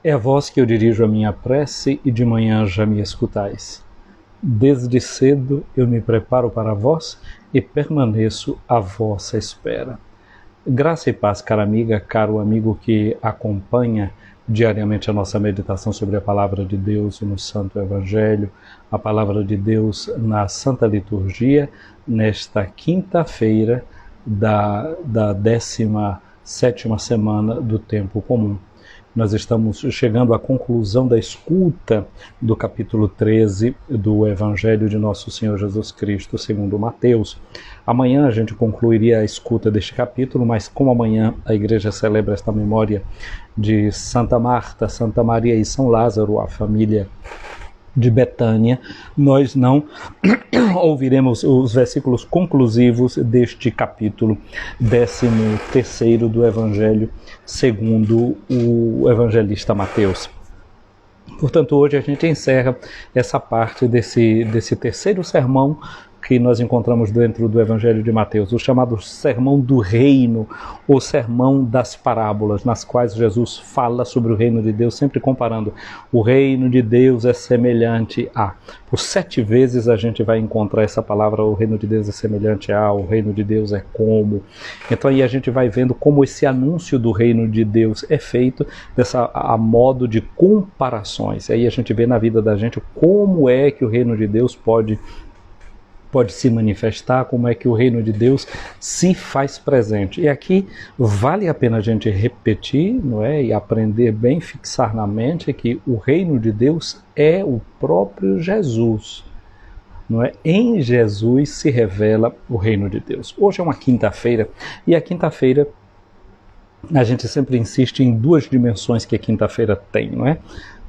É a vós que eu dirijo a minha prece e de manhã já me escutais. Desde cedo eu me preparo para vós e permaneço à vossa espera. Graça e paz, cara amiga, caro amigo que acompanha diariamente a nossa meditação sobre a Palavra de Deus no Santo Evangelho, a Palavra de Deus na Santa Liturgia, nesta quinta-feira da 17ª semana do Tempo Comum. Nós estamos chegando à conclusão da escuta do capítulo 13 do Evangelho de Nosso Senhor Jesus Cristo, segundo Mateus. Amanhã a gente concluiria a escuta deste capítulo, mas como amanhã a igreja celebra esta memória de Santa Marta, Santa Maria e São Lázaro, a família de Betânia, nós não ouviremos os versículos conclusivos deste capítulo 13º do Evangelho segundo o evangelista Mateus. Portanto, hoje a gente encerra essa parte desse terceiro sermão que nós encontramos dentro do Evangelho de Mateus, o chamado Sermão do Reino, ou Sermão das Parábolas, nas quais Jesus fala sobre o reino de Deus, sempre comparando o reino de Deus é semelhante a. Por 7 vezes a gente vai encontrar essa palavra, o reino de Deus é semelhante a, o reino de Deus é como. Então aí a gente vai vendo como esse anúncio do reino de Deus é feito a modo de comparações. Aí a gente vê na vida da gente como é que o reino de Deus pode se manifestar, como é que o reino de Deus se faz presente. E aqui vale a pena a gente repetir, não é? E aprender bem, fixar na mente que o reino de Deus é o próprio Jesus. Não é? Em Jesus se revela o reino de Deus. Hoje é uma quinta-feira, e a quinta-feira a gente sempre insiste em 2 dimensões que a quinta-feira tem, não é?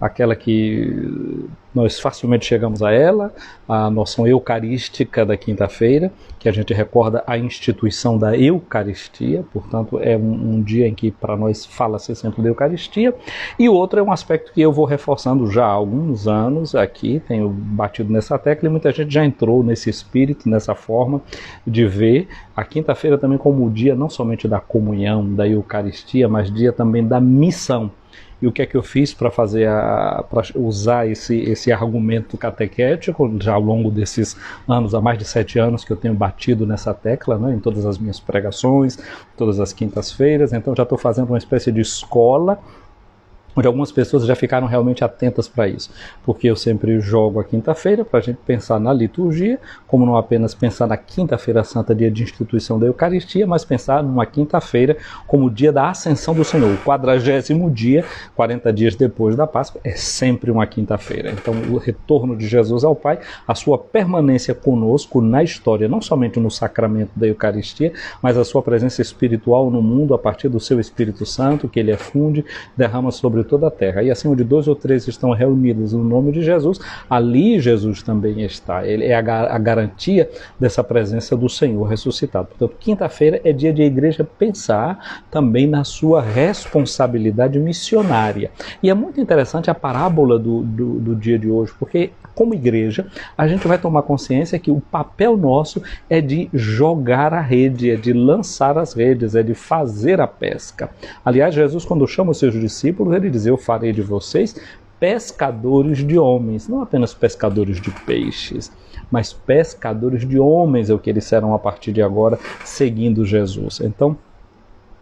Aquela que nós facilmente chegamos a ela, a noção eucarística da quinta-feira, que a gente recorda a instituição da Eucaristia, portanto é um dia em que para nós fala-se sempre da Eucaristia, e o outro é um aspecto que eu vou reforçando já há alguns anos aqui, tenho batido nessa tecla, e muita gente já entrou nesse espírito, nessa forma de ver a quinta-feira também como o dia não somente da comunhão, da Eucaristia, mas dia também da missão. E o que é que eu fiz para usar esse argumento catequético, já ao longo desses anos, há mais de 7 anos que eu tenho batido nessa tecla, né, em todas as minhas pregações, todas as quintas-feiras, então já estou fazendo uma espécie de escola, onde algumas pessoas já ficaram realmente atentas para isso, porque eu sempre jogo a quinta-feira para a gente pensar na liturgia, como não apenas pensar na quinta-feira santa, dia de instituição da Eucaristia, mas pensar numa quinta-feira como o dia da ascensão do Senhor, o 40º dia, 40 dias depois da Páscoa, é sempre uma quinta-feira. Então o retorno de Jesus ao Pai, a sua permanência conosco na história, não somente no sacramento da Eucaristia, mas a sua presença espiritual no mundo a partir do seu Espírito Santo, que ele efunde, derrama sobre toda a terra. E assim, onde 2 ou 3 estão reunidos no nome de Jesus, ali Jesus também está. Ele é a garantia dessa presença do Senhor ressuscitado. Portanto, quinta-feira é dia de a igreja pensar também na sua responsabilidade missionária. E é muito interessante a parábola do dia de hoje, porque como igreja, a gente vai tomar consciência que o papel nosso é de jogar a rede, é de lançar as redes, é de fazer a pesca. Aliás, Jesus, quando chama os seus discípulos, ele diz: eu farei de vocês pescadores de homens, não apenas pescadores de peixes, mas pescadores de homens é o que eles serão a partir de agora, seguindo Jesus. Então,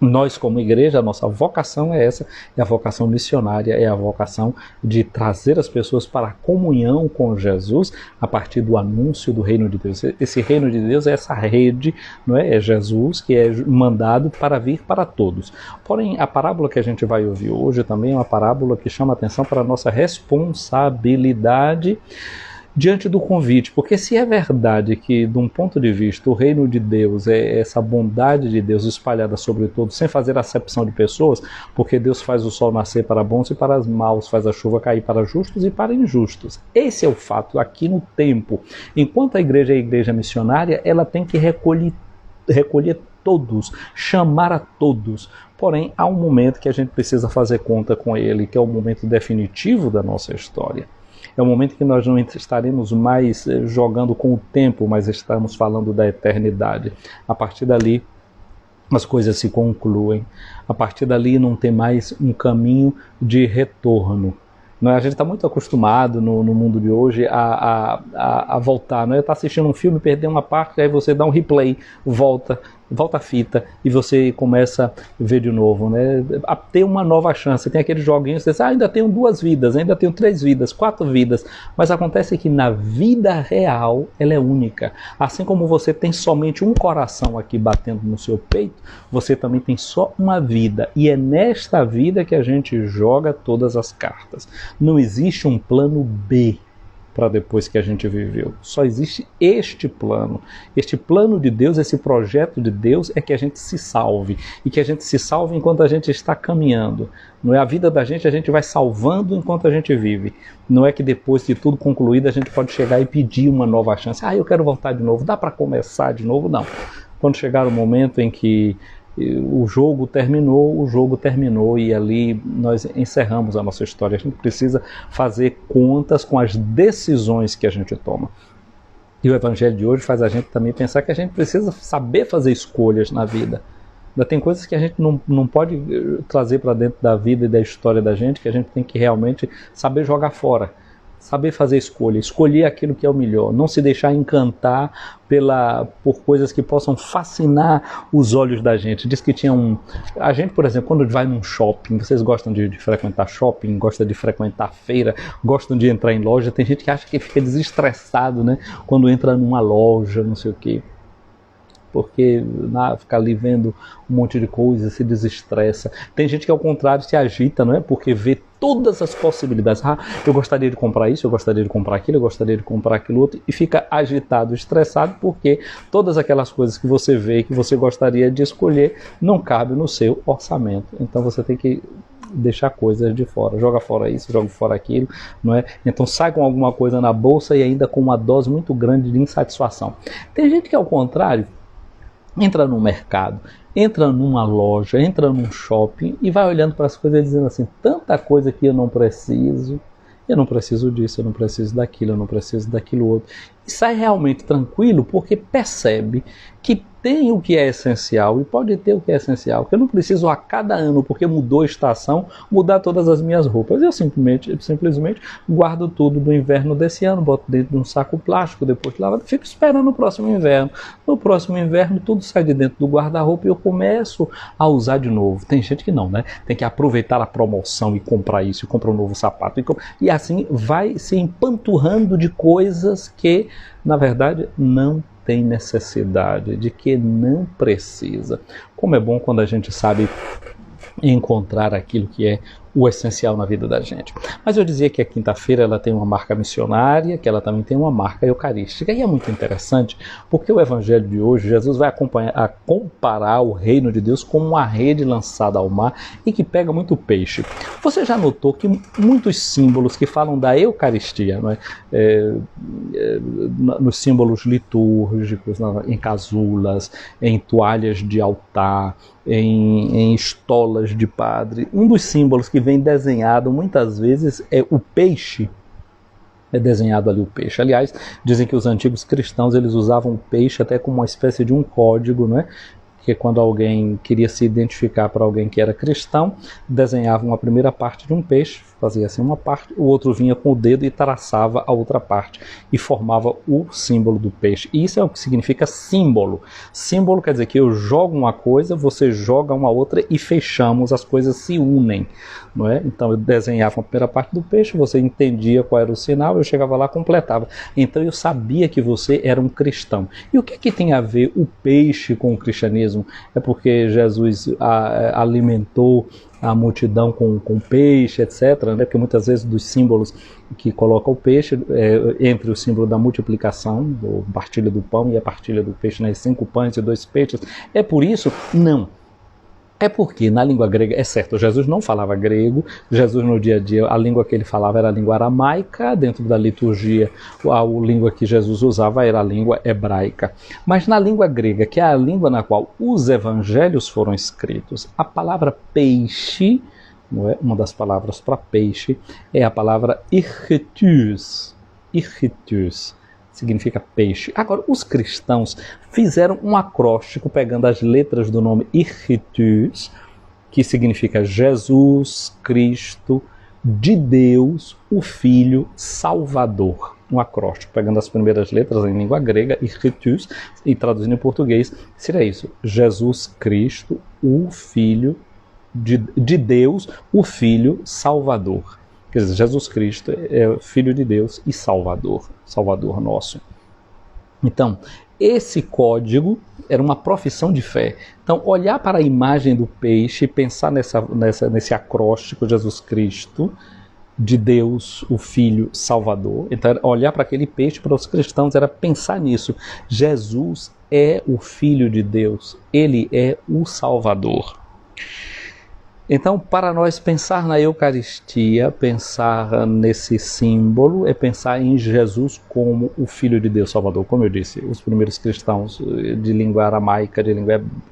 nós como igreja, a nossa vocação é essa, é a vocação missionária, é a vocação de trazer as pessoas para a comunhão com Jesus a partir do anúncio do reino de Deus. Esse reino de Deus é essa rede, não é? É Jesus que é mandado para vir para todos. Porém, a parábola que a gente vai ouvir hoje também é uma parábola que chama a atenção para a nossa responsabilidade diante do convite, porque se é verdade que, de um ponto de vista, o reino de Deus é essa bondade de Deus espalhada sobre todos, sem fazer acepção de pessoas, porque Deus faz o sol nascer para bons e para os maus, faz a chuva cair para justos e para injustos. Esse é o fato aqui no tempo. Enquanto a igreja é a igreja missionária, ela tem que recolher todos, chamar a todos. Porém, há um momento que a gente precisa fazer conta com ele, que é o momento definitivo da nossa história. É um momento que nós não estaremos mais jogando com o tempo, mas estamos falando da eternidade. A partir dali, as coisas se concluem. A partir dali não tem mais um caminho de retorno. Não é? A gente está muito acostumado no mundo de hoje a voltar. Não é? Tá assistindo um filme, perder uma parte, aí você dá um replay, volta a fita e você começa a ver de novo, né? A ter uma nova chance. Tem aqueles joguinhos que você diz, ainda tenho 2 vidas, ainda tenho 3 vidas, 4 vidas. Mas acontece que na vida real ela é única. Assim como você tem somente um coração aqui batendo no seu peito, você também tem só uma vida. E é nesta vida que a gente joga todas as cartas. Não existe um plano B para depois que a gente viveu. Só existe este plano. Este plano de Deus, esse projeto de Deus é que a gente se salve. E que a gente se salve enquanto a gente está caminhando. Não é a vida da gente, a gente vai salvando enquanto a gente vive. Não é que depois de tudo concluído a gente pode chegar e pedir uma nova chance. Eu quero voltar de novo, dá para começar de novo? Não. Quando chegar o momento em que o jogo terminou e ali nós encerramos a nossa história. A gente precisa fazer contas com as decisões que a gente toma. E o Evangelho de hoje faz a gente também pensar que a gente precisa saber fazer escolhas na vida. Ainda tem coisas que a gente não pode trazer para dentro da vida e da história da gente, que a gente tem que realmente saber jogar fora. Saber fazer escolha, escolher aquilo que é o melhor, não se deixar encantar por coisas que possam fascinar os olhos da gente. Diz que tinha a gente, por exemplo, quando vai num shopping, vocês gostam de frequentar shopping, gostam de frequentar feira, gostam de entrar em loja, tem gente que acha que fica desestressado, né, quando entra numa loja, não sei o quê. Porque ficar ali vendo um monte de coisa, se desestressa. Tem gente que ao contrário se agita, não é? Porque vê todas as possibilidades. Eu gostaria de comprar isso, eu gostaria de comprar aquilo, eu gostaria de comprar aquilo outro, e fica agitado, estressado, porque todas aquelas coisas que você vê, que você gostaria de escolher, não cabe no seu orçamento. Então você tem que deixar coisas de fora, joga fora isso, joga fora aquilo, não é? Então sai com alguma coisa na bolsa e ainda com uma dose muito grande de insatisfação. Tem gente que ao contrário entra num mercado, entra numa loja, entra num shopping e vai olhando para as coisas dizendo assim, tanta coisa que eu não preciso disso, eu não preciso daquilo, eu não preciso daquilo outro. E sai realmente tranquilo porque percebe que tem o que é essencial e pode ter o que é essencial, que eu não preciso a cada ano, porque mudou a estação, mudar todas as minhas roupas. Eu simplesmente guardo tudo do inverno desse ano, boto dentro de um saco plástico, depois de lavado, fico esperando o próximo inverno. No próximo inverno tudo sai de dentro do guarda-roupa e eu começo a usar de novo. Tem gente que não, né? Tem que aproveitar a promoção e comprar isso, e compra um novo sapato. E assim vai se empanturrando de coisas que, na verdade, não tem necessidade, de que não precisa. Como é bom quando a gente sabe encontrar aquilo que é o essencial na vida da gente. Mas eu dizia que a quinta-feira ela tem uma marca missionária, que ela também tem uma marca eucarística. E é muito interessante, porque o Evangelho de hoje, Jesus vai comparar o reino de Deus com uma rede lançada ao mar e que pega muito peixe. Você já notou que muitos símbolos que falam da Eucaristia, não é? Nos símbolos litúrgicos, em casulas, em toalhas de altar, em estolas de padre, um dos símbolos que vem desenhado muitas vezes é o peixe. É desenhado ali o peixe. Aliás, dizem que os antigos cristãos eles usavam o peixe até como uma espécie de um código, não é? Que quando alguém queria se identificar para alguém que era cristão, desenhavam a primeira parte de um peixe, fazia assim uma parte, o outro vinha com o dedo e traçava a outra parte e formava o símbolo do peixe. E isso é o que significa símbolo. Símbolo quer dizer que eu jogo uma coisa, você joga uma outra e fechamos, as coisas se unem, não é? Então eu desenhava a primeira parte do peixe, você entendia qual era o sinal, eu chegava lá, completava. Então eu sabia que você era um cristão. E o que é que tem a ver o peixe com o cristianismo? É porque Jesus alimentou a multidão com peixe, etc., né? Porque muitas vezes dos símbolos que coloca o peixe, entre o símbolo da multiplicação, do partilha do pão e a partilha do peixe, né? 5 pães e 2 peixes, é por isso? Não. É porque na língua grega, é certo, Jesus não falava grego, Jesus no dia a dia, a língua que ele falava era a língua aramaica, dentro da liturgia a língua que Jesus usava era a língua hebraica. Mas na língua grega, que é a língua na qual os evangelhos foram escritos, a palavra peixe, não é? Uma das palavras para peixe, é a palavra irritus. Irritus. significa peixe. Agora, os cristãos fizeram um acróstico pegando as letras do nome Ichthus, que significa Jesus Cristo de Deus, o Filho Salvador. Um acróstico, pegando as primeiras letras em língua grega, Ichthus, e traduzindo em português, seria isso: Jesus Cristo, o Filho de Deus, o Filho Salvador. Quer dizer, Jesus Cristo é Filho de Deus e Salvador, Salvador nosso. Então, esse código era uma profissão de fé. Então, olhar para a imagem do peixe e pensar nesse acróstico, Jesus Cristo, de Deus, o Filho Salvador. Então, olhar para aquele peixe, para os cristãos, era pensar nisso. Jesus é o Filho de Deus, ele é o Salvador. Então, para nós pensar na Eucaristia, pensar nesse símbolo, é pensar em Jesus como o Filho de Deus Salvador. Como eu disse, os primeiros cristãos de língua aramaica,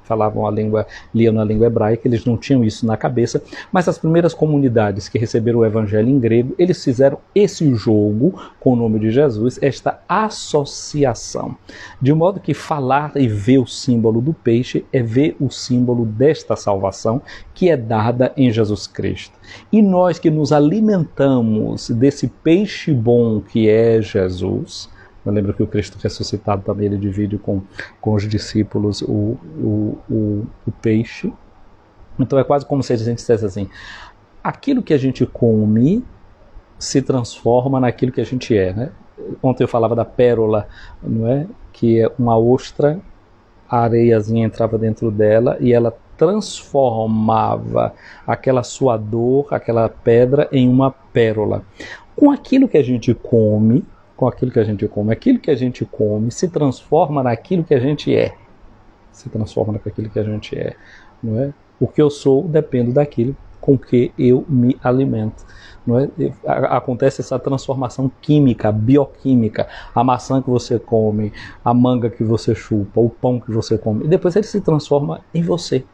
falavam a língua, liam na língua hebraica, eles não tinham isso na cabeça, mas as primeiras comunidades que receberam o Evangelho em grego, eles fizeram esse jogo com o nome de Jesus, esta associação. De modo que falar e ver o símbolo do peixe é ver o símbolo desta salvação, que é dada em Jesus Cristo. E nós que nos alimentamos desse peixe bom que é Jesus, eu lembro que o Cristo ressuscitado também, ele divide com os discípulos o peixe. Então é quase como se a gente dissesse assim: aquilo que a gente come se transforma naquilo que a gente é, né? Ontem eu falava da pérola, não é? Que é uma ostra, a areiazinha entrava dentro dela e ela transformava aquela sua dor, aquela pedra, em uma pérola. Com aquilo que a gente come, aquilo que a gente come se transforma naquilo que a gente é. Se transforma naquilo que a gente é, não é? O que eu sou depende daquilo com que eu me alimento. Não é? Acontece essa transformação química, bioquímica. A maçã que você come, a manga que você chupa, o pão que você come, e depois ele se transforma em você.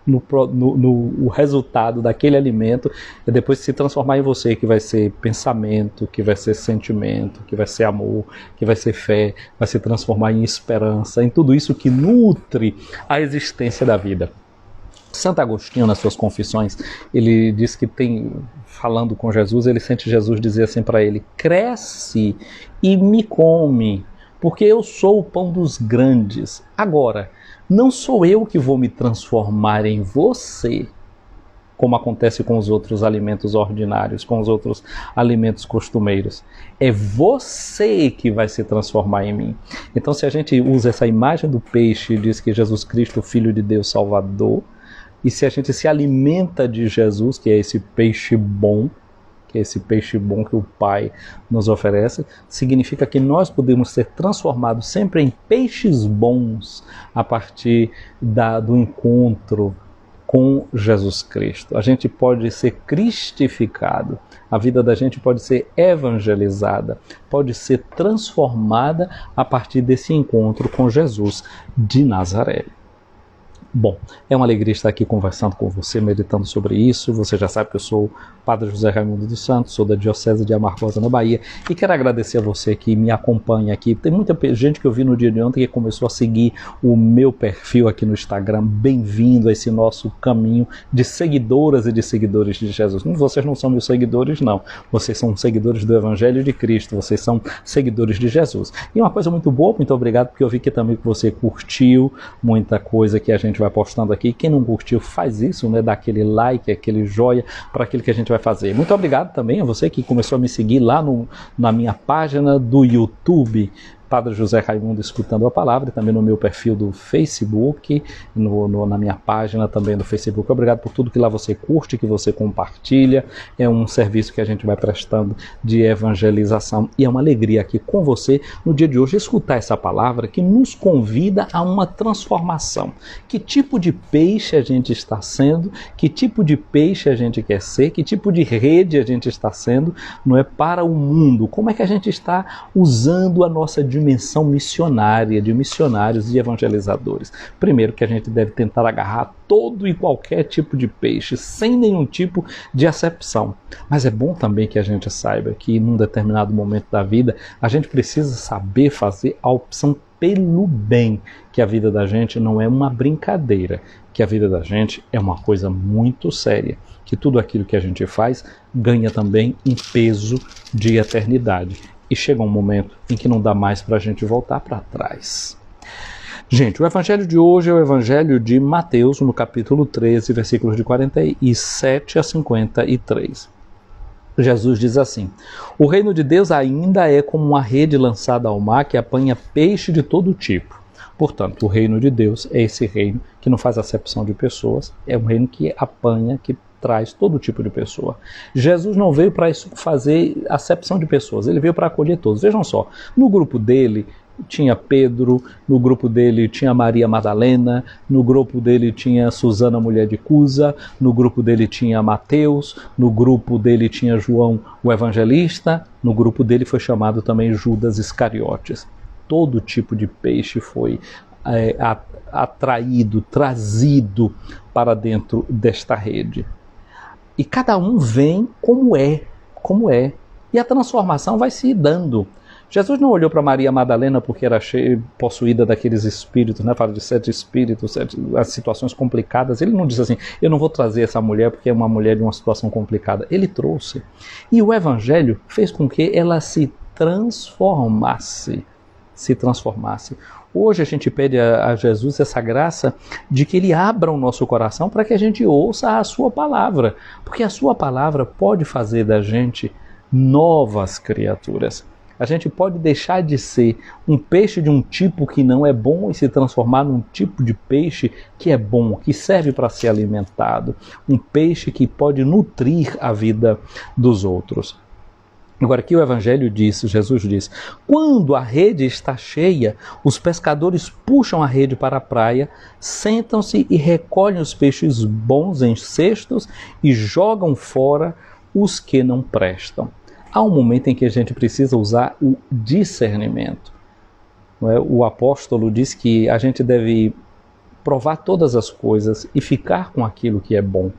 O resultado daquele alimento é depois se transformar em você, que vai ser pensamento, que vai ser sentimento, que vai ser amor, que vai ser fé, vai se transformar em esperança, em tudo isso que nutre a existência da vida. Santo Agostinho, nas suas confissões, ele diz que falando com Jesus, ele sente Jesus dizer assim para ele: cresce e me come, porque eu sou o pão dos grandes. Agora, não sou eu que vou me transformar em você, como acontece com os outros alimentos ordinários, com os outros alimentos costumeiros. É você que vai se transformar em mim. Então, se a gente usa essa imagem do peixe e diz que Jesus Cristo, Filho de Deus Salvador, e se a gente se alimenta de Jesus, que é esse peixe bom, que o Pai nos oferece, significa que nós podemos ser transformados sempre em peixes bons a partir do encontro com Jesus Cristo. A gente pode ser cristificado, a vida da gente pode ser evangelizada, pode ser transformada a partir desse encontro com Jesus de Nazaré. Bom, é uma alegria estar aqui conversando com você, meditando sobre isso. Você já sabe que eu sou o Padre José Raimundo dos Santos, sou da Diocese de Amargosa, na Bahia, e quero agradecer a você que me acompanha aqui. Tem muita gente que eu vi no dia de ontem que começou a seguir o meu perfil aqui no Instagram. Bem-vindo a esse nosso caminho de seguidoras e de seguidores de Jesus. Vocês não são meus seguidores, não. Vocês são seguidores do Evangelho de Cristo, vocês são seguidores de Jesus. E uma coisa muito boa, muito obrigado, porque eu vi que também você curtiu muita coisa que a gente vai postando aqui. Quem não curtiu, faz isso, né? Dá aquele like, aquele joia para aquilo que a gente vai fazer. Muito obrigado também a você que começou a me seguir lá na minha página do YouTube, Padre José Raimundo Escutando a Palavra, e também no meu perfil do Facebook, na minha página também do Facebook. Obrigado por tudo que lá você curte, que você compartilha. É um serviço que a gente vai prestando de evangelização, e é uma alegria aqui com você no dia de hoje escutar essa palavra que nos convida a uma transformação. Que tipo de peixe a gente está sendo, que tipo de peixe a gente quer ser, que tipo de rede a gente está sendo, não é, para o mundo. Como é que a gente está usando a nossa dimensão dimensão missionária, de missionários e evangelizadores. Primeiro, que a gente deve tentar agarrar todo e qualquer tipo de peixe, sem nenhum tipo de acepção. Mas é bom também que a gente saiba que, num determinado momento da vida, a gente precisa saber fazer a opção pelo bem, que a vida da gente não é uma brincadeira, que a vida da gente é uma coisa muito séria, que tudo aquilo que a gente faz ganha também um peso de eternidade. E chega um momento em que não dá mais para a gente voltar para trás. Gente, o evangelho de hoje é o evangelho de Mateus, no capítulo 13, versículos de 47 a 53. Jesus diz assim: o reino de Deus ainda é como uma rede lançada ao mar que apanha peixe de todo tipo. Portanto, o reino de Deus é esse reino que não faz acepção de pessoas, é um reino que apanha, que traz todo tipo de pessoa. Jesus não veio para fazer acepção de pessoas, ele veio para acolher todos. Vejam só, no grupo dele tinha Pedro, no grupo dele tinha Maria Madalena, no grupo dele tinha Susana, mulher de Cusa, no grupo dele tinha Mateus, no grupo dele tinha João, o evangelista, no grupo dele foi chamado também Judas Iscariotes. Todo tipo de peixe foi atraído, trazido para dentro desta rede. E cada um vem como é. E a transformação vai se dando. Jesus não olhou para Maria Madalena porque era possuída daqueles espíritos, né? Fala de 7 espíritos, as situações complicadas. Ele não disse assim, eu não vou trazer essa mulher porque é uma mulher de uma situação complicada. Ele trouxe. E o evangelho fez com que ela se transformasse. Hoje a gente pede a Jesus essa graça de que ele abra o nosso coração para que a gente ouça a sua palavra. Porque a sua palavra pode fazer da gente novas criaturas. A gente pode deixar de ser um peixe de um tipo que não é bom e se transformar num tipo de peixe que é bom, que serve para ser alimentado. Um peixe que pode nutrir a vida dos outros. Agora aqui o Evangelho diz, Jesus diz, quando a rede está cheia, os pescadores puxam a rede para a praia, sentam-se e recolhem os peixes bons em cestos e jogam fora os que não prestam. Há um momento em que a gente precisa usar o discernimento. Não é? O apóstolo diz que a gente deve provar todas as coisas e ficar com aquilo que é bom.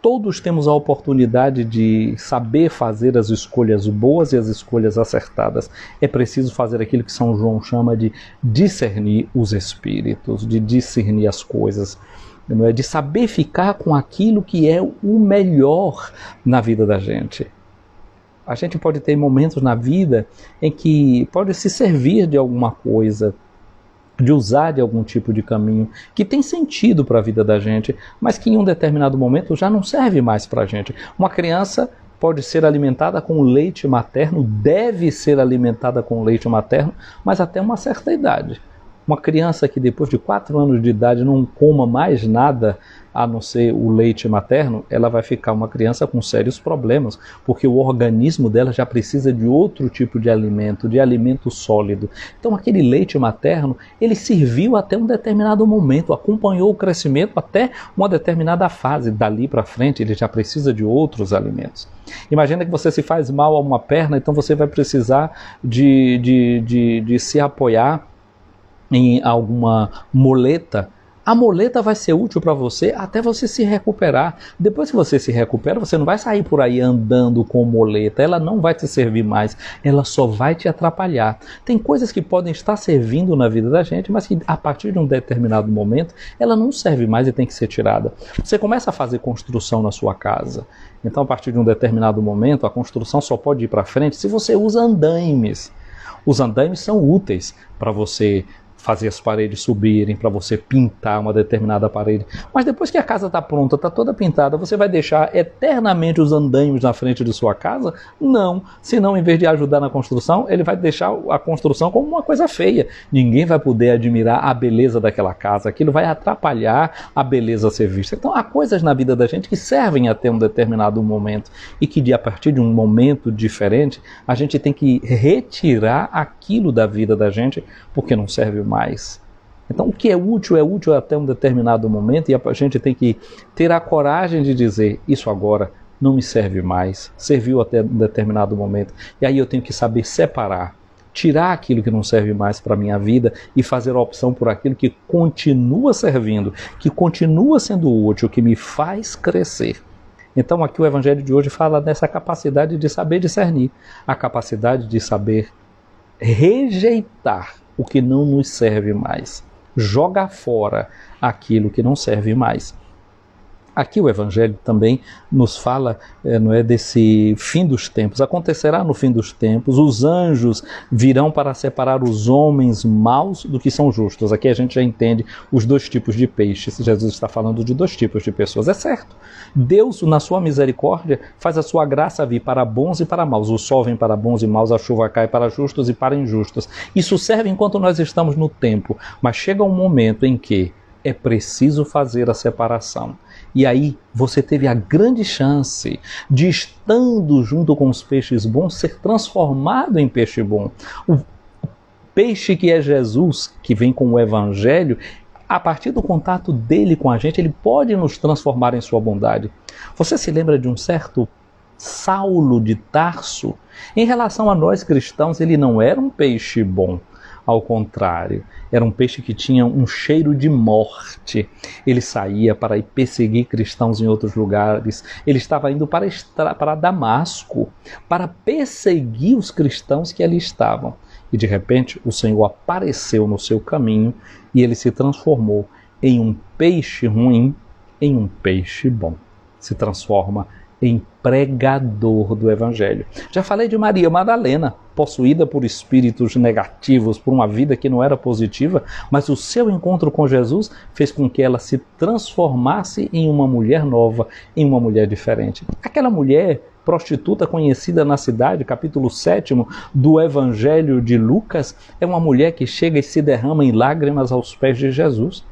Todos temos a oportunidade de saber fazer as escolhas boas e as escolhas acertadas. É preciso fazer aquilo que São João chama de discernir os espíritos, de discernir as coisas, não é? De saber ficar com aquilo que é o melhor na vida da gente. A gente pode ter momentos na vida em que pode se servir de alguma coisa, de usar de algum tipo de caminho que tem sentido para a vida da gente, mas que em um determinado momento já não serve mais para a gente. Uma criança pode ser alimentada com leite materno, deve ser alimentada com leite materno, mas até uma certa idade. Uma criança que depois de 4 anos de idade não coma mais nada a não ser o leite materno, ela vai ficar uma criança com sérios problemas, porque o organismo dela já precisa de outro tipo de alimento sólido. Então aquele leite materno, ele serviu até um determinado momento, acompanhou o crescimento até uma determinada fase. Dali para frente ele já precisa de outros alimentos. Imagina que você se faz mal a uma perna, então você vai precisar de se apoiar em alguma muleta. A muleta vai ser útil para você até você se recuperar. Depois que você se recupera, você não vai sair por aí andando com muleta. Ela não vai te servir mais. Ela só vai te atrapalhar. Tem coisas que podem estar servindo na vida da gente, mas que a partir de um determinado momento, ela não serve mais e tem que ser tirada. Você começa a fazer construção na sua casa. Então, a partir de um determinado momento, a construção só pode ir para frente se você usa andaimes. Os andaimes são úteis para você fazer as paredes subirem, para você pintar uma determinada parede. Mas depois que a casa está pronta, está toda pintada, você vai deixar eternamente os andaimes na frente de sua casa? Não. Senão, em vez de ajudar na construção, ele vai deixar a construção como uma coisa feia. Ninguém vai poder admirar a beleza daquela casa. Aquilo vai atrapalhar a beleza a ser vista. Então, há coisas na vida da gente que servem até um determinado momento e que, a partir de um momento diferente, a gente tem que retirar aquilo da vida da gente porque não serve mais. Então o que é útil até um determinado momento, e a gente tem que ter a coragem de dizer, isso agora não me serve mais, serviu até um determinado momento, e aí eu tenho que saber separar tirar aquilo que não serve mais para a minha vida e fazer a opção por aquilo que continua servindo, que continua sendo útil, que me faz crescer. Então aqui o Evangelho de hoje fala dessa capacidade de saber discernir, a capacidade de saber rejeitar o que não nos serve mais, jogar fora aquilo que não serve mais. Aqui o Evangelho também nos fala não é, desse fim dos tempos. Acontecerá no fim dos tempos, os anjos virão para separar os homens maus do que são justos. Aqui a gente já entende os dois tipos de peixes. Jesus está falando de dois tipos de pessoas. É certo, Deus, na sua misericórdia, faz a sua graça vir para bons e para maus. O sol vem para bons e maus, a chuva cai para justos e para injustos. Isso serve enquanto nós estamos no tempo, mas chega um momento em que é preciso fazer a separação. E aí você teve a grande chance de, estando junto com os peixes bons, ser transformado em peixe bom. O peixe que é Jesus, que vem com o Evangelho, a partir do contato dele com a gente, ele pode nos transformar em sua bondade. Você se lembra de um certo Saulo de Tarso? Em relação a nós cristãos, ele não era um peixe bom. Ao contrário, era um peixe que tinha um cheiro de morte. Ele saía para ir perseguir cristãos em outros lugares. Ele estava indo para Damasco para perseguir os cristãos que ali estavam. E de repente o Senhor apareceu no seu caminho e ele se transformou em um peixe ruim, em um peixe bom. Se transforma em pregador do Evangelho. Já falei de Maria Madalena, possuída por espíritos negativos, por uma vida que não era positiva, mas o seu encontro com Jesus fez com que ela se transformasse em uma mulher nova, em uma mulher diferente. Aquela mulher prostituta conhecida na cidade, capítulo 7 do Evangelho de Lucas, é uma mulher que chega e se derrama em lágrimas aos pés de Jesus.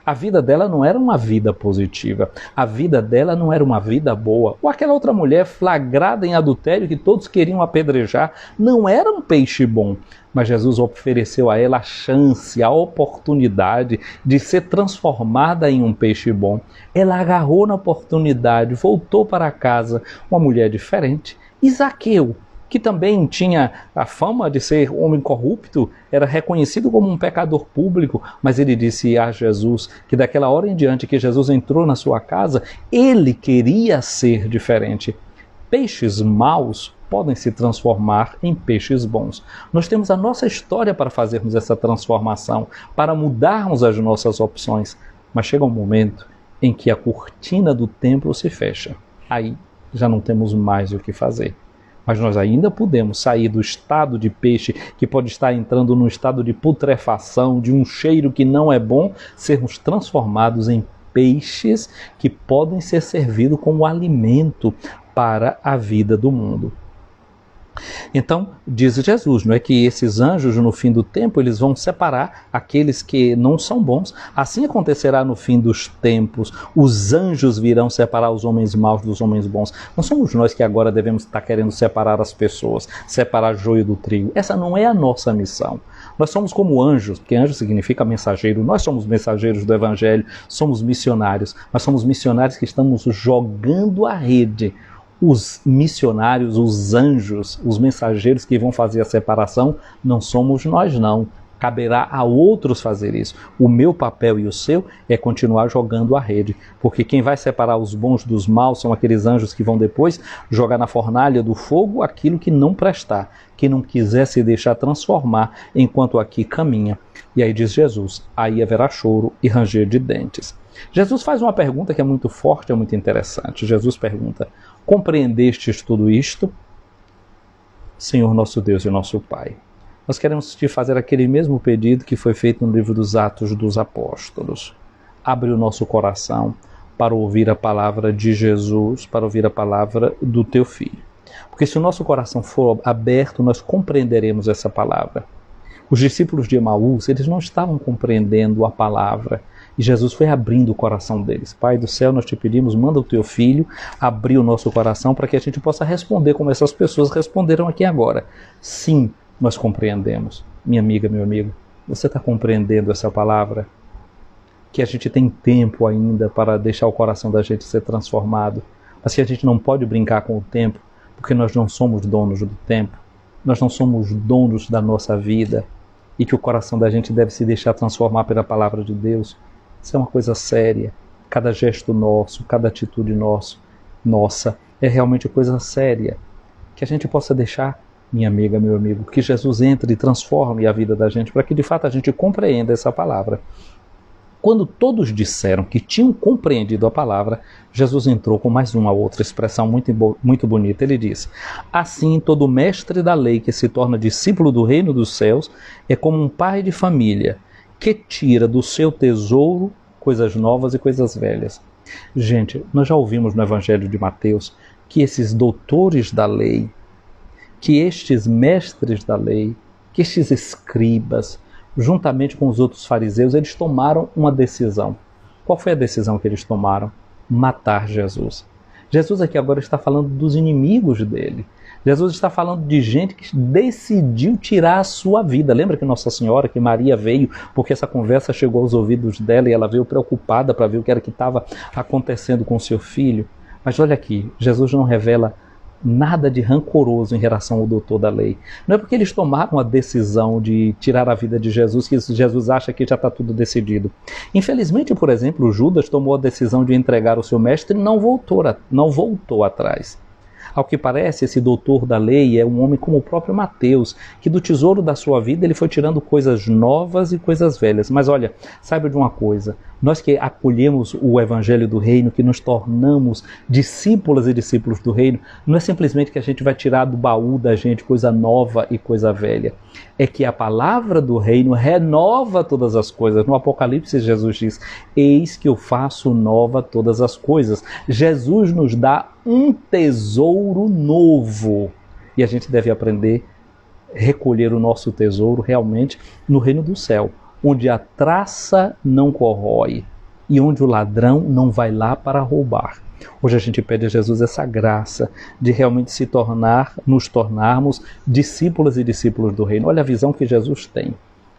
A vida dela não era uma vida positiva, a vida dela não era uma vida boa. Ou aquela outra mulher flagrada em adultério que todos queriam apedrejar, não era um peixe bom. Mas Jesus ofereceu a ela a chance, a oportunidade de ser transformada em um peixe bom. Ela agarrou na oportunidade, voltou para casa, uma mulher diferente. E Zaqueu, que também tinha a fama de ser homem corrupto, era reconhecido como um pecador público, mas ele disse a Jesus que daquela hora em diante que Jesus entrou na sua casa, ele queria ser diferente. Peixes maus podem se transformar em peixes bons. Nós temos a nossa história para fazermos essa transformação, para mudarmos as nossas opções, mas chega um momento em que a cortina do templo se fecha. Aí já não temos mais o que fazer. Mas nós ainda podemos sair do estado de peixe, que pode estar entrando num estado de putrefação, de um cheiro que não é bom, sermos transformados em peixes que podem ser servidos como alimento para a vida do mundo. Então, diz Jesus, não é que esses anjos no fim do tempo eles vão separar aqueles que não são bons. Assim acontecerá no fim dos tempos. Os anjos virão separar os homens maus dos homens bons. Não somos nós que agora devemos estar querendo separar as pessoas, separar joio do trigo. Essa não é a nossa missão. Nós somos como anjos, porque anjo significa mensageiro. Nós somos mensageiros do Evangelho, somos missionários. Mas somos missionários que estamos jogando a rede. Os missionários, os anjos, os mensageiros que vão fazer a separação, não somos nós não. Caberá a outros fazer isso. O meu papel e o seu é continuar jogando a rede. Porque quem vai separar os bons dos maus são aqueles anjos que vão depois jogar na fornalha do fogo aquilo que não prestar, que não quiser se deixar transformar enquanto aqui caminha. E aí diz Jesus, aí haverá choro e ranger de dentes. Jesus faz uma pergunta que é muito forte, é muito interessante. Jesus pergunta, compreendestes tudo isto? Senhor nosso Deus e nosso Pai, nós queremos te fazer aquele mesmo pedido que foi feito no livro dos Atos dos Apóstolos. Abre o nosso coração para ouvir a palavra de Jesus, para ouvir a palavra do teu Filho. Porque se o nosso coração for aberto, nós compreenderemos essa palavra. Os discípulos de Emaús, eles não estavam compreendendo a palavra. E Jesus foi abrindo o coração deles. Pai do céu, nós te pedimos, manda o teu Filho abrir o nosso coração para que a gente possa responder como essas pessoas responderam aqui agora. Sim, nós compreendemos. Minha amiga, meu amigo, você está compreendendo essa palavra? Que a gente tem tempo ainda para deixar o coração da gente ser transformado, mas que a gente não pode brincar com o tempo, porque nós não somos donos do tempo. nós não somos donos da nossa vida e que o coração da gente deve se deixar transformar pela palavra de Deus. Isso é uma coisa séria. Cada gesto nosso, cada atitude nossa é realmente coisa séria. Que a gente possa deixar, minha amiga, meu amigo, que Jesus entre e transforme a vida da gente, para que de fato a gente compreenda essa palavra. Quando todos disseram que tinham compreendido a palavra, Jesus entrou com mais uma outra expressão muito bonita. Ele disse: assim, todo mestre da lei que se torna discípulo do reino dos céus é como um pai de família que tira do seu tesouro coisas novas e coisas velhas. Gente, nós já ouvimos no Evangelho de Mateus que esses doutores da lei, que estes mestres da lei, que estes escribas, juntamente com os outros fariseus, eles tomaram uma decisão. Qual foi a decisão que eles tomaram? Matar Jesus. Jesus aqui agora está falando dos inimigos dele. Jesus está falando de gente que decidiu tirar a sua vida. Lembra que Nossa Senhora, que Maria veio, porque essa conversa chegou aos ouvidos dela e ela veio preocupada para ver o que era que estava acontecendo com seu filho. Mas olha aqui, Jesus não revela nada de rancoroso em relação ao doutor da lei. Não é porque eles tomaram a decisão de tirar a vida de Jesus que Jesus acha que já está tudo decidido. Infelizmente, por exemplo, Judas tomou a decisão de entregar o seu mestre e não voltou atrás. Ao que parece, esse doutor da lei é um homem como o próprio Mateus, que do tesouro da sua vida ele foi tirando coisas novas e coisas velhas. Mas olha, saiba de uma coisa, nós que acolhemos o Evangelho do Reino, que nos tornamos discípulas e discípulos do Reino, não é simplesmente que a gente vai tirar do baú da gente coisa nova e coisa velha. É que a palavra do Reino renova todas as coisas. No Apocalipse, Jesus diz: eis que eu faço nova todas as coisas. Jesus nos dá um tesouro novo. E a gente deve aprender a recolher o nosso tesouro realmente no reino do céu, onde a traça não corrói e onde o ladrão não vai lá para roubar. Hoje a gente pede a Jesus essa graça de realmente nos tornarmos discípulas e discípulos do reino. Olha a visão que Jesus tem.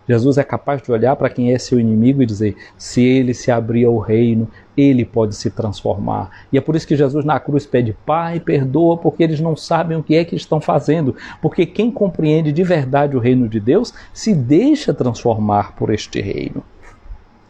Jesus é capaz de olhar para quem é seu inimigo e dizer: se ele se abrir ao reino, ele pode se transformar. E é por isso que Jesus na cruz pede: Pai, perdoa, porque eles não sabem o que é que estão fazendo. Porque quem compreende de verdade o reino de Deus se deixa transformar por este reino.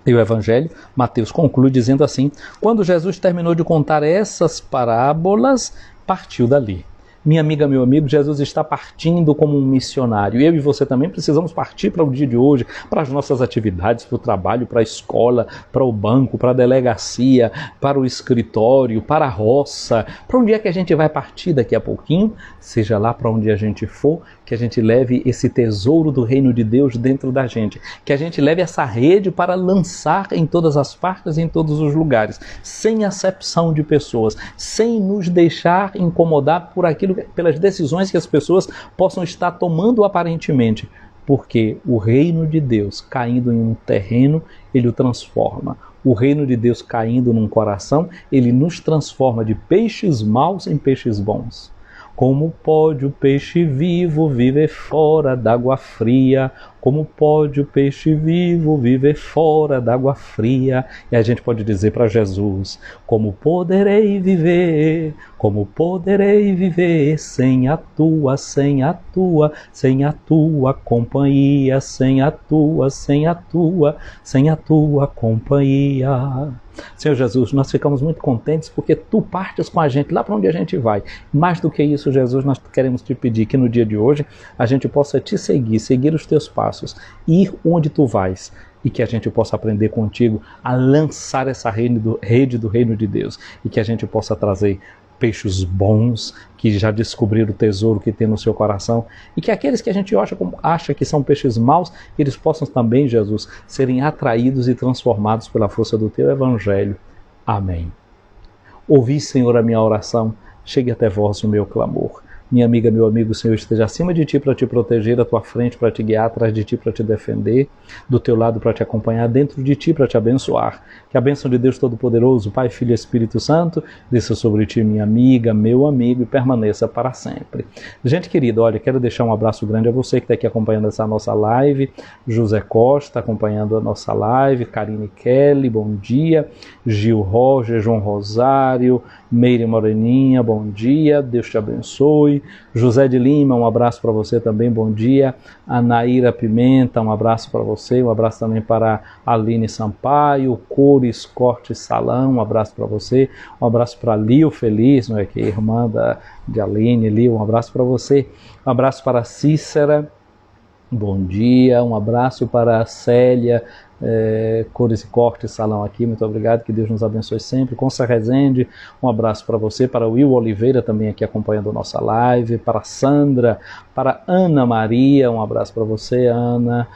E o Evangelho, Mateus conclui dizendo assim: quando Jesus terminou de contar essas parábolas, partiu dali. Minha amiga, meu amigo, Jesus está partindo como um missionário. Eu e você também precisamos partir para o dia de hoje, para as nossas atividades, para o trabalho, para a escola, para o banco, para a delegacia, para o escritório, para a roça. Para onde é que a gente vai partir daqui a pouquinho? Seja lá para onde a gente for, que a gente leve esse tesouro do reino de Deus dentro da gente. Que a gente leve essa rede para lançar em todas as partes, em todos os lugares, sem acepção de pessoas, sem nos deixar incomodar por aquilo, pelas decisões que as pessoas possam estar tomando aparentemente, porque o reino de Deus caindo em um terreno, ele o transforma. O reino de Deus caindo num coração, ele nos transforma de peixes maus em peixes bons. Como pode o peixe vivo viver fora d'água fria? Como pode o peixe vivo viver fora d'água fria? E a gente pode dizer para Jesus: como poderei viver? Como poderei viver sem a tua companhia, sem a tua companhia. Senhor Jesus, nós ficamos muito contentes porque Tu partes com a gente lá para onde a gente vai. Mais do que isso, Jesus, nós queremos Te pedir que no dia de hoje a gente possa Te seguir os Teus passos, ir onde Tu vais, e que a gente possa aprender contigo a lançar essa rede do reino de Deus, e que a gente possa trazer peixes bons, que já descobriram o tesouro que tem no seu coração, e que aqueles que a gente acha que são peixes maus, eles possam também, Jesus, serem atraídos e transformados pela força do Teu Evangelho. Amém. Ouvi, Senhor, a minha oração, chegue até vós o meu clamor. Minha amiga, meu amigo, o Senhor esteja acima de ti para te proteger, à tua frente para te guiar, atrás de ti para te defender, do teu lado para te acompanhar, dentro de ti para te abençoar. Que a bênção de Deus Todo-Poderoso, Pai, Filho e Espírito Santo, desça sobre ti, minha amiga, meu amigo, e permaneça para sempre. Gente querida, olha, quero deixar um abraço grande a você que está aqui acompanhando essa nossa live, José Costa acompanhando a nossa live, Karine Kelly, bom dia, Gil Roger, João Rosário, Meire Moreninha, bom dia, Deus te abençoe. Oi. José de Lima, um abraço para você também, bom dia. Anaíra Pimenta, um abraço para você, um abraço também para Aline Sampaio, Cores Corte Salão, um abraço para você, um abraço para Lio Feliz, não é, que é irmã de Aline, Lio, um abraço para você, um abraço para Cícera, bom dia, um abraço para a Célia, Cores e Corte Salão aqui, muito obrigado, que Deus nos abençoe sempre. Consa Rezende, um abraço para você, para Will Oliveira também aqui acompanhando a nossa live, para Sandra, para Ana Maria, um abraço para você, Ana.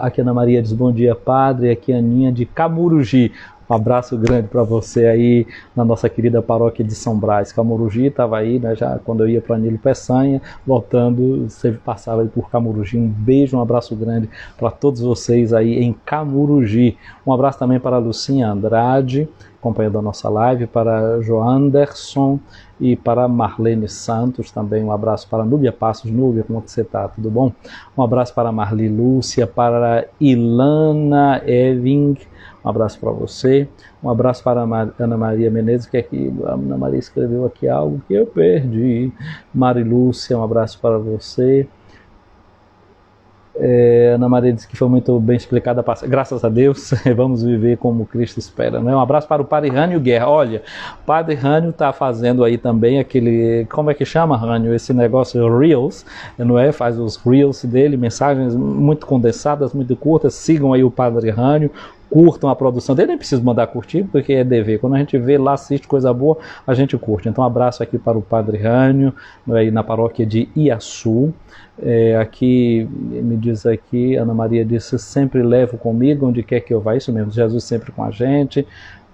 Aqui Ana Maria diz bom dia, padre, aqui Aninha de Camurugi. Um abraço grande para você aí na nossa querida paróquia de São Brás. Camurugi estava aí, né, já quando eu ia para Nilo Peçanha, voltando, você passava aí por Camurugi. Um beijo, um abraço grande para todos vocês aí em Camurugi. Um abraço também para a Lucinha Andrade, acompanhando a nossa live, para Joanderson e para Marlene Santos também. Um abraço para Núbia Passos. Núbia, como é que você está? Tudo bom? Um abraço para Marli Lúcia, para Ilana Eving. Um abraço para você, um abraço para Ana Maria Menezes, que aqui a Ana Maria escreveu aqui algo que eu perdi. Mari Lúcia, um abraço para você. Ana Maria disse que foi muito bem explicada, graças a Deus, vamos viver como Cristo espera, né? Um abraço para o Padre Rânio Guerra. Olha, o Padre Rânio está fazendo aí também aquele, como é que chama, Rânio, esse negócio, Reels, não é? Faz os Reels dele, mensagens muito condensadas, muito curtas. Sigam aí o Padre Rânio, curtam a produção dele, nem preciso mandar curtir, porque é dever. Quando a gente vê lá, assiste coisa boa, a gente curte. Então, um abraço aqui para o Padre Rânio, aí na paróquia de Iaçu. Aqui, me diz aqui, Ana Maria disse, sempre levo comigo, onde quer que eu vá, isso mesmo, Jesus sempre com a gente.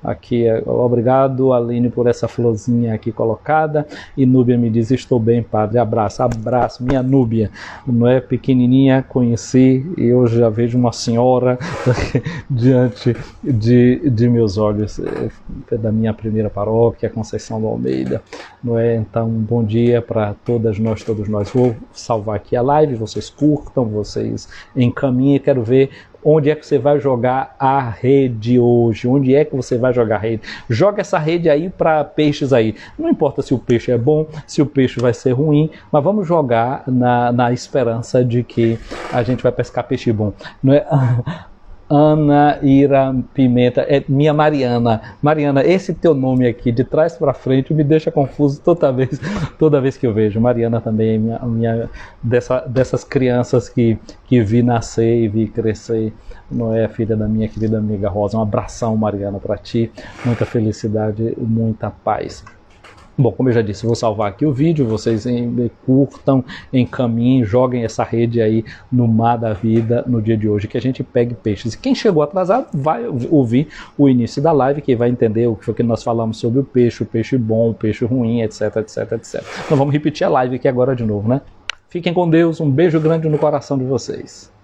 Aqui, obrigado, Aline, por essa florzinha aqui colocada. E Núbia me diz, estou bem, padre, abraço, abraço, minha Núbia, não é pequenininha, conheci e hoje já vejo uma senhora diante de meus olhos, da minha primeira paróquia, Conceição do Almeida, não é? Então, um bom dia para todos nós. Vou salvar aqui a live, vocês curtam, vocês encaminhem, quero ver onde é que você vai jogar a rede hoje? Onde é que você vai jogar a rede? Joga essa rede aí para peixes aí. Não importa se o peixe é bom, se o peixe vai ser ruim, mas vamos jogar na esperança de que a gente vai pescar peixe bom. Não é? Ana Ira Pimenta, é minha Mariana. Mariana, esse teu nome aqui, de trás para frente, me deixa confuso toda vez que eu vejo. Mariana também é minha dessas crianças que vi nascer e vi crescer. Não é, filha da minha querida amiga Rosa. Um abração, Mariana, para ti. Muita felicidade, muita paz. Bom, como eu já disse, vou salvar aqui o vídeo, vocês curtam, encaminhem, joguem essa rede aí no mar da vida no dia de hoje, que a gente pegue peixes. E quem chegou atrasado vai ouvir o início da live, que vai entender o que foi que nós falamos sobre o peixe bom, o peixe ruim, etc, etc, etc. Então vamos repetir a live aqui agora de novo, né? Fiquem com Deus, um beijo grande no coração de vocês.